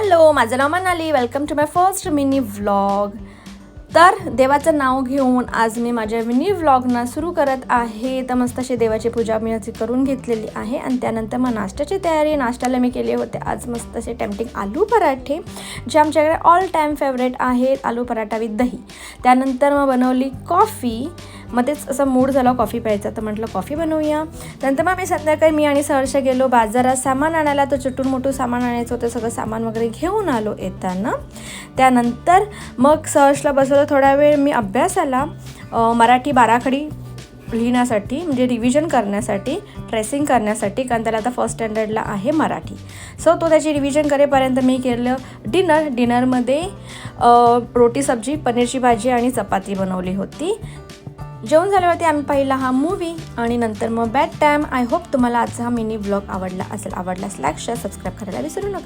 Hello, माझं नाव Manali. Welcome to my first mini vlog. तर देवाचं नाव घेऊन आज मी माझ्या मिनी व्लॉगना सुरू करत आहे. तर मस्त अशी देवाची पूजा मी आज करून घेतलेली आहे आणि त्यानंतर मग नाश्त्याची तयारी. नाश्त्याला मी केले होते आज मस्त असे टेम्पटिंग आलू पराठे, जे आमच्याकडे ऑल टाईम फेवरेट आहेत, आलू पराठा विथ दही. त्यानंतर मग बनवली कॉफी. मग तेच असं मूड झाला कॉफी प्यायचा, तर म्हटलं कॉफी बनवूया. नंतर मग संध्याकाळी मी आणि सहर्ष गेलो बाजारात सामान आणायला. तर छोटून मोठं सामान आणायचं होतं, सगळं सामान वगैरे घेऊन आलो येताना. त्यानंतर मग सहर्षला बसवलं थोडा वेळ मी अभ्यासाला, मराठी बाराखडी लिहिण्यासाठी, म्हणजे रिव्हिजन करण्यासाठी, ट्रेसिंग करण्यासाठी, कारण त्याला आता फर्स्ट स्टँडर्डला आहे मराठी. सो तो त्याची रिव्हिजन करेपर्यंत मी केलं डिनरमध्ये रोटी सब्जी, पनीरची भाजी आणि चपाती बनवली होती. जेवण झाल्यावरती आम्ही पाहिला हा मूवी आणि नंतर मग बेड टाईम. आय होप तुम्हाला आजचा हा मिनी व्लॉग आवडला असेल. आवडल्यास लाईक, शेअर, सबस्क्राईब करायला विसरू नका.